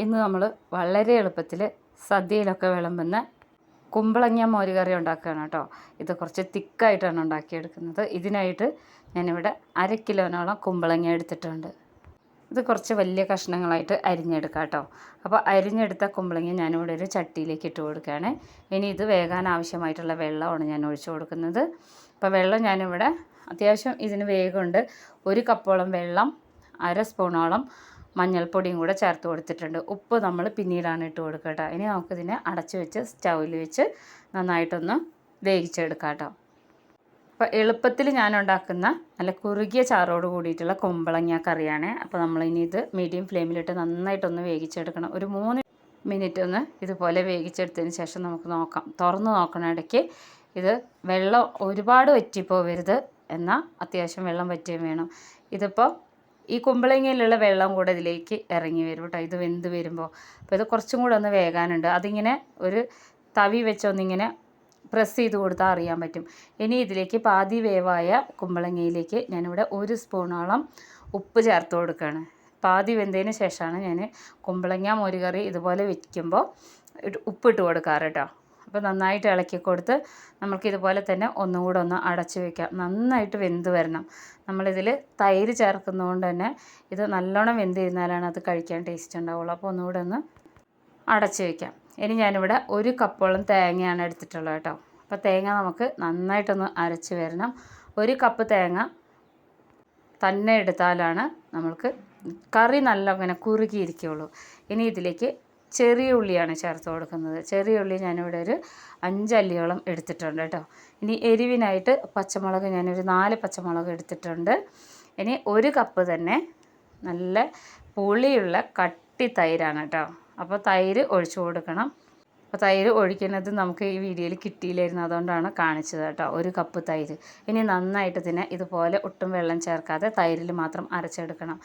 ഇന്ന് നമ്മൾ വളരെ എളുപ്പത്തിൽ സദ്യയിലൊക്കെ വിളമ്പുന്ന കുമ്പളങ്ങ മോരുകറി ഉണ്ടാക്കുകയാണ് കേട്ടോ. ഇത് കുറച്ച് തിക്കായിട്ടാണ് ഉണ്ടാക്കിയെടുക്കുന്നത്. ഇതിനായിട്ട് ഞാനിവിടെ 1/2 കിലോനോളം കുമ്പളങ്ങ എടുത്തിട്ടുണ്ട്. ഇത് കുറച്ച് വലിയ കഷ്ണങ്ങളായിട്ട് അരിഞ്ഞെടുക്കാം കേട്ടോ. അപ്പോൾ അരിഞ്ഞെടുത്ത കുമ്പളങ്ങ ഞാനിവിടെ ഒരു ചട്ടിയിലേക്ക് ഇട്ട് കൊടുക്കുകയാണ്. ഇനി ഇത് വേകാൻ ആവശ്യമായിട്ടുള്ള വെള്ളമാണ് ഞാൻ ഒഴിച്ചു കൊടുക്കുന്നത്. അപ്പോൾ വെള്ളം ഞാനിവിടെ അത്യാവശ്യം ഇതിന് വേഗമുണ്ട്. 1 കപ്പോളം വെള്ളം, 1/2 സ്പൂണോളം മഞ്ഞൾപ്പൊടിയും കൂടെ ചേർത്ത് കൊടുത്തിട്ടുണ്ട്. ഉപ്പ് നമ്മൾ പിന്നീടാണ് ഇട്ട് കൊടുക്കുക കേട്ടോ. ഇനി നമുക്കിതിനെ അടച്ചു വെച്ച് സ്റ്റൗവിൽ വെച്ച് നന്നായിട്ടൊന്ന് വേവിച്ചെടുക്കാം കേട്ടോ. അപ്പോൾ എളുപ്പത്തിൽ ഞാൻ ഉണ്ടാക്കുന്ന നല്ല കുറുകിയ ചാറോട് കൂടിയിട്ടുള്ള കുമ്പളങ്ങ കറിയാണ്. അപ്പോൾ നമ്മളിനി ഇത് മീഡിയം ഫ്ലെയിമിലിട്ട് നന്നായിട്ടൊന്ന് വേവിച്ചെടുക്കണം. ഒരു 3 മിനിറ്റ് ഒന്ന് ഇതുപോലെ വേവിച്ചെടുത്തതിന് ശേഷം നമുക്ക് നോക്കാം. തുറന്ന് നോക്കണം ഇടയ്ക്ക്. ഇത് വെള്ളം ഒരുപാട് വറ്റിപ്പോവരുത്, എന്നാൽ അത്യാവശ്യം വെള്ളം വറ്റുകയും വേണം. ഇതിപ്പോൾ ഈ കുമ്പളങ്ങയിലുള്ള വെള്ളം കൂടെ ഇതിലേക്ക് ഇറങ്ങി വരും കേട്ടോ, ഇത് വെന്ത് വരുമ്പോൾ. അപ്പോൾ ഇത് കുറച്ചും കൂടെ ഒന്ന് വേകാനുണ്ട്. അതിങ്ങനെ ഒരു തവി വെച്ചൊന്നിങ്ങനെ പ്രസ് ചെയ്ത് കൊടുത്താൽ അറിയാൻ പറ്റും. ഇനി ഇതിലേക്ക് പാതി വേവായ കുമ്പളങ്ങയിലേക്ക് ഞാനിവിടെ 1 സ്പൂണോളം ഉപ്പ് ചേർത്ത് കൊടുക്കുകയാണ്. പാതി വെന്തതിന് ശേഷമാണ് ഞാൻ കുമ്പളങ്ങ മോരുകറി ഇതുപോലെ വയ്ക്കുമ്പോൾ ഉപ്പിട്ട് കൊടുക്കാറ് കേട്ടോ. അപ്പോൾ നന്നായിട്ട് ഇളക്കി കൊടുത്ത് നമുക്കിതുപോലെ തന്നെ ഒന്നും കൂടെ ഒന്ന് അടച്ച് വയ്ക്കാം. നന്നായിട്ട് വെന്ത് വരണം. നമ്മളിതിൽ തൈര് ചേർക്കുന്നതുകൊണ്ട് തന്നെ ഇത് നല്ലോണം വെന്ത് ഇരുന്നാലാണ് അത് കഴിക്കാൻ ടേസ്റ്റ് ഉണ്ടാവുള്ളൂ. അപ്പോൾ ഒന്നുകൂടെ ഒന്ന് അടച്ച് വയ്ക്കാം. ഇനി ഞാനിവിടെ 1 കപ്പോളം തേങ്ങയാണ് എടുത്തിട്ടുള്ളത് കേട്ടോ. അപ്പോൾ തേങ്ങ നമുക്ക് നന്നായിട്ടൊന്ന് അരച്ച് വരണം. 1 കപ്പ് തേങ്ങ തന്നെ എടുത്താലാണ് നമ്മൾക്ക് കറി നല്ല അങ്ങനെ കുറുകിയിരിക്കുകയുള്ളൂ. ഇനി ഇതിലേക്ക് ചെറിയ ഉള്ളിയാണ് ചേർത്ത് കൊടുക്കുന്നത്. ചെറിയ ഉള്ളി ഞാനിവിടെ ഒരു 5 അല്ലിയോളം എടുത്തിട്ടുണ്ട് കേട്ടോ. ഇനി എരിവിനായിട്ട് പച്ചമുളക് ഞാനൊരു 4 പച്ചമുളക് എടുത്തിട്ടുണ്ട്. ഇനി 1 കപ്പ് തന്നെ നല്ല പുളിയുള്ള കട്ടി തൈരാണ് കേട്ടോ. അപ്പോൾ തൈര് ഒഴിച്ചു കൊടുക്കണം. അപ്പോൾ തൈര് ഒഴിക്കുന്നത് നമുക്ക് ഈ വീഡിയോയിൽ കിട്ടിയില്ലായിരുന്നു, അതുകൊണ്ടാണ് കാണിച്ചത് കേട്ടോ. 1 കപ്പ് തൈര്. ഇനി നന്നായിട്ട് ഇതിനെ ഇതുപോലെ ഒട്ടും വെള്ളം ചേർക്കാതെ തൈരിൽ മാത്രം അരച്ചെടുക്കണം.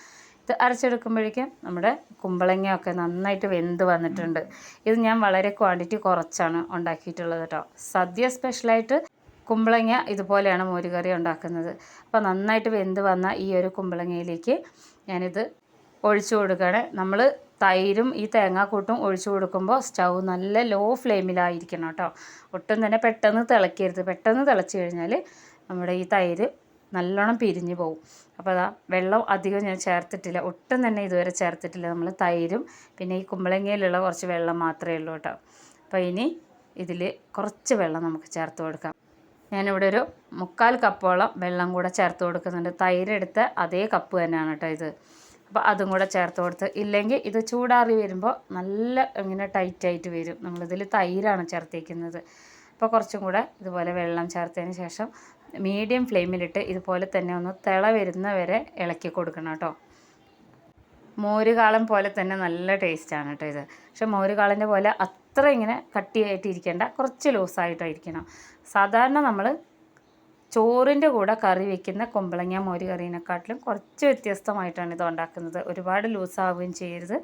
ഇത് അരച്ചെടുക്കുമ്പോഴേക്കും നമ്മുടെ കുമ്പളങ്ങയൊക്കെ നന്നായിട്ട് വെന്ത് വന്നിട്ടുണ്ട്. ഇത് ഞാൻ വളരെ ക്വാണ്ടിറ്റി കുറച്ചാണ് ഉണ്ടാക്കിയിട്ടുള്ളത് കേട്ടോ. സദ്യ സ്പെഷ്യലായിട്ട് കുമ്പളങ്ങ ഇതുപോലെയാണ് മോരുകറി ഉണ്ടാക്കുന്നത്. അപ്പോൾ നന്നായിട്ട് വെന്ത് വന്ന ഈ ഒരു കുമ്പളങ്ങയിലേക്ക് ഞാനിത് ഒഴിച്ചു കൊടുക്കുകയാണ്. നമ്മൾ തൈരും ഈ തേങ്ങാക്കൂട്ടും ഒഴിച്ചു കൊടുക്കുമ്പോൾ സ്റ്റൗ നല്ല ലോ ഫ്ലെയിമിലായിരിക്കണം കേട്ടോ. ഒട്ടും തന്നെ പെട്ടെന്ന് തിളക്കരുത്. പെട്ടെന്ന് തിളച്ച് കഴിഞ്ഞാൽ നമ്മുടെ ഈ തൈര് നല്ലോണം പിരിഞ്ഞു പോകും. അപ്പോൾ അതാ വെള്ളം അധികം ഞാൻ ചേർത്തിട്ടില്ല, ഒട്ടും തന്നെ ഇതുവരെ ചേർത്തിട്ടില്ല. നമ്മൾ തൈരും പിന്നെ ഈ കുമ്പളങ്ങയിലുള്ള കുറച്ച് വെള്ളം മാത്രമേ ഉള്ളൂ കേട്ടോ. അപ്പോൾ ഇനി ഇതിൽ കുറച്ച് വെള്ളം നമുക്ക് ചേർത്ത് കൊടുക്കാം. ഞാനിവിടെ ഒരു 3/4 കപ്പോളം വെള്ളം കൂടെ ചേർത്ത് കൊടുക്കുന്നുണ്ട്. തൈരെടുത്ത അതേ കപ്പ് തന്നെയാണ് കേട്ടോ ഇത്. അപ്പോൾ അതും കൂടെ ചേർത്ത് കൊടുത്ത്, ഇല്ലെങ്കിൽ ഇത് ചൂടാറി വരുമ്പോൾ നല്ല ഇങ്ങനെ ടൈറ്റായിട്ട് വരും. നമ്മളിതിൽ തൈരാണ് ചേർത്തേക്കുന്നത്. അപ്പോൾ കുറച്ചും കൂടെ ഇതുപോലെ വെള്ളം ചേർത്തതിന് ശേഷം മീഡിയം ഫ്ലെയിമിലിട്ട് ഇതുപോലെ തന്നെ ഒന്ന് തിള വരുന്ന വരെ ഇളക്കി കൊടുക്കണം കേട്ടോ. മോരുകാളൻ പോലെ തന്നെ നല്ല ടേസ്റ്റാണ് കേട്ടോ ഇത്. പക്ഷെ മോരുകാളൻ്റെ പോലെ അത്ര ഇങ്ങനെ കട്ടിയായിട്ട് ഇരിക്കേണ്ട, കുറച്ച് ലൂസായിട്ടായിരിക്കണം. സാധാരണ നമ്മൾ ചോറിൻ്റെ കൂടെ കറി വയ്ക്കുന്ന കുമ്പളങ്ങ മോര് കറീനെക്കാട്ടിലും കുറച്ച് വ്യത്യസ്തമായിട്ടാണ് ഇത് ഉണ്ടാക്കുന്നത്. ഒരുപാട് ലൂസാവുകയും ചെയ്യരുത്,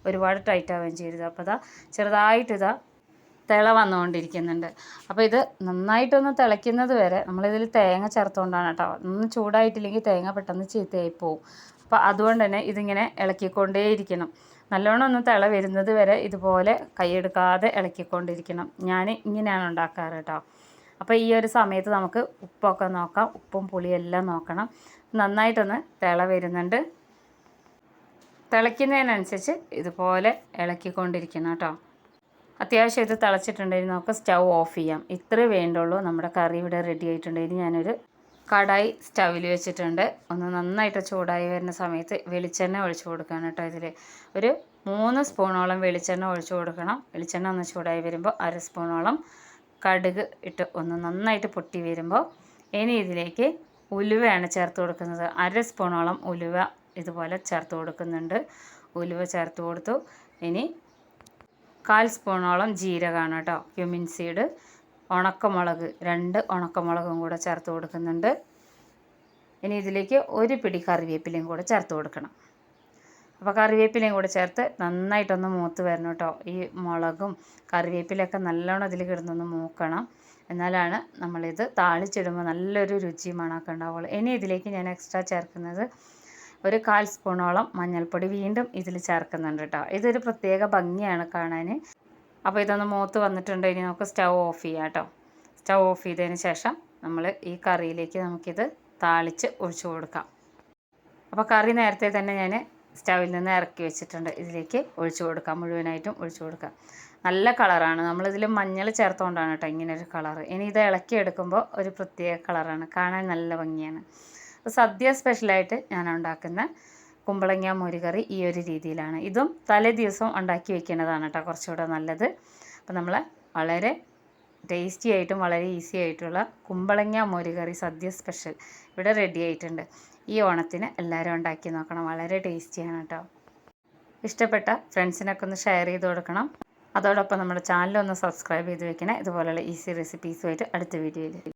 ഒരുപാട് ടൈറ്റ് ആവുകയും ചെയ്യരുത്. അപ്പോൾ ഇതാ ചെറുതായിട്ടിതാ തിള വന്നുകൊണ്ടിരിക്കുന്നുണ്ട്. അപ്പോൾ ഇത് നന്നായിട്ടൊന്ന് തിളയ്ക്കുന്നത് വരെ നമ്മളിതിൽ തേങ്ങ ചേർത്തുകൊണ്ടാണ് കേട്ടോ. ഒന്നും ചൂടായിട്ടില്ലെങ്കിൽ തേങ്ങ പെട്ടെന്ന് ചീത്തയായി പോവും. അപ്പോൾ അതുകൊണ്ട് തന്നെ ഇതിങ്ങനെ ഇളക്കിക്കൊണ്ടേയിരിക്കണം. നല്ലോണം ഒന്ന് തിള വരുന്നത് വരെ ഇതുപോലെ കൈയെടുക്കാതെ ഇളക്കിക്കൊണ്ടിരിക്കണം. ഞാൻ ഇങ്ങനെയാണ് ഉണ്ടാക്കാറ് കേട്ടോ. അപ്പോൾ ഈ ഒരു സമയത്ത് നമുക്ക് ഉപ്പൊക്കെ നോക്കാം. ഉപ്പും പുളിയെല്ലാം നോക്കണം. നന്നായിട്ടൊന്ന് തിള വരുന്നുണ്ട്. തിളയ്ക്കുന്നതിനനുസരിച്ച് ഇതുപോലെ ഇളക്കിക്കൊണ്ടിരിക്കണം കേട്ടോ. അത്യാവശ്യം ഇത് തിളച്ചിട്ടുണ്ടെങ്കിൽ നമുക്ക് സ്റ്റൗ ഓഫ് ചെയ്യാം. ഇത്രേ വേണ്ടുള്ളൂ. നമ്മുടെ കറി ഇവിടെ റെഡി ആയിട്ടുണ്ടെങ്കിൽ ഞാനൊരു കടായി സ്റ്റൗവിൽ വെച്ചിട്ടുണ്ട്. ഒന്ന് നന്നായിട്ട് ചൂടായി വരുന്ന സമയത്ത് വെളിച്ചെണ്ണ ഒഴിച്ചു കൊടുക്കണം കേട്ടോ. ഇതിൽ ഒരു 3 സ്പൂണോളം വെളിച്ചെണ്ണ ഒഴിച്ചു കൊടുക്കണം. വെളിച്ചെണ്ണ ഒന്ന് ചൂടായി വരുമ്പോൾ 1/2 സ്പൂണോളം കടുക് ഇട്ട് ഒന്ന് നന്നായിട്ട് പൊട്ടി വരുമ്പോൾ ഇനി ഇതിലേക്ക് ഉലുവയാണ് ചേർത്ത് കൊടുക്കുന്നത്. 1/2 സ്പൂണോളം ഉലുവ ഇതുപോലെ ചേർത്ത് കൊടുക്കുന്നുണ്ട്. ഉലുവ ചേർത്ത് കൊടുത്തു. ഇനി 1/4 സ്പൂണോളം ജീരകമാണ് കേട്ടോ, ക്യുമിൻ സീഡ്. ഉണക്കമുളക് 2 ഉണക്കമുളകും കൂടെ ചേർത്ത് കൊടുക്കുന്നുണ്ട്. ഇനി ഇതിലേക്ക് 1 പിടി കറിവേപ്പിലയും കൂടെ ചേർത്ത് കൊടുക്കണം. അപ്പോൾ കറിവേപ്പിലയും കൂടെ ചേർത്ത് നന്നായിട്ടൊന്ന് മൂത്ത് വരണം കേട്ടോ. ഈ മുളകും കറിവേപ്പിലയൊക്കെ നല്ലോണം ഇതിൽ കിടന്നൊന്ന് മൂക്കണം. എന്നാലാണ് നമ്മളിത് താളിച്ചിടുമ്പോൾ നല്ലൊരു രുചി മണമൊക്കെ ഉണ്ടാവുള്ളൂ. ഇനി ഇതിലേക്ക് ഞാൻ എക്സ്ട്രാ ചേർക്കുന്നത് ഒരു 1/4 സ്പൂണോളം മഞ്ഞൾപ്പൊടി വീണ്ടും ഇതിൽ ചേർക്കുന്നുണ്ട് കേട്ടോ. ഇതൊരു പ്രത്യേക ഭംഗിയാണ് കാണാൻ. അപ്പോൾ ഇതൊന്ന് മൂത്ത് വന്നിട്ടുണ്ട്. ഇനി നമുക്ക് സ്റ്റൗ ഓഫ് ചെയ്യാം കേട്ടോ. സ്റ്റൗ ഓഫ് ചെയ്തതിന് ശേഷം നമ്മൾ ഈ കറിയിലേക്ക് നമുക്കിത് താളിച്ച് ഒഴിച്ചു കൊടുക്കാം. അപ്പോൾ കറി നേരത്തെ തന്നെ ഞാൻ സ്റ്റൗവിൽ നിന്ന് ഇറക്കി വെച്ചിട്ടുണ്ട്. ഇതിലേക്ക് ഒഴിച്ചു കൊടുക്കാം, മുഴുവനായിട്ടും ഒഴിച്ചു കൊടുക്കാം. നല്ല കളറാണ്, നമ്മളിതിൽ മഞ്ഞൾ ചേർത്തുകൊണ്ടാണ് കേട്ടോ ഇങ്ങനൊരു കളറ്. ഇനി ഇത് ഇളക്കി എടുക്കുമ്പോൾ ഒരു പ്രത്യേക കളറാണ്, കാണാൻ നല്ല ഭംഗിയാണ്. സദ്യ സ്പെഷ്യലായിട്ട് ഞാൻ ഉണ്ടാക്കുന്ന കുമ്പളങ്ങ മോരുകറി ഈ ഒരു രീതിയിലാണ്. ഇതും തലേ ദിവസം ഉണ്ടാക്കി വെക്കുന്നതാണ് കേട്ടോ കുറച്ചുകൂടെ നല്ലത്. അപ്പോൾ നമ്മൾ വളരെ ടേസ്റ്റി ആയിട്ടും വളരെ ഈസി ആയിട്ടുള്ള കുമ്പളങ്ങ മോരുകറി സദ്യ സ്പെഷ്യൽ ഇവിടെ റെഡി ആയിട്ടുണ്ട്. ഈ ഓണത്തിന് എല്ലാവരും ഉണ്ടാക്കി നോക്കണം, വളരെ ടേസ്റ്റിയാണ് കേട്ടോ. ഇഷ്ടപ്പെട്ട ഫ്രണ്ട്സിനൊക്കെ ഒന്ന് ഷെയർ ചെയ്ത് കൊടുക്കണം. അതോടൊപ്പം നമ്മുടെ ചാനലൊന്ന് സബ്സ്ക്രൈബ് ചെയ്ത് വെക്കണേ. ഇതുപോലെയുള്ള ഈസി റെസിപ്പീസുമായിട്ട് അടുത്ത വീഡിയോയിൽ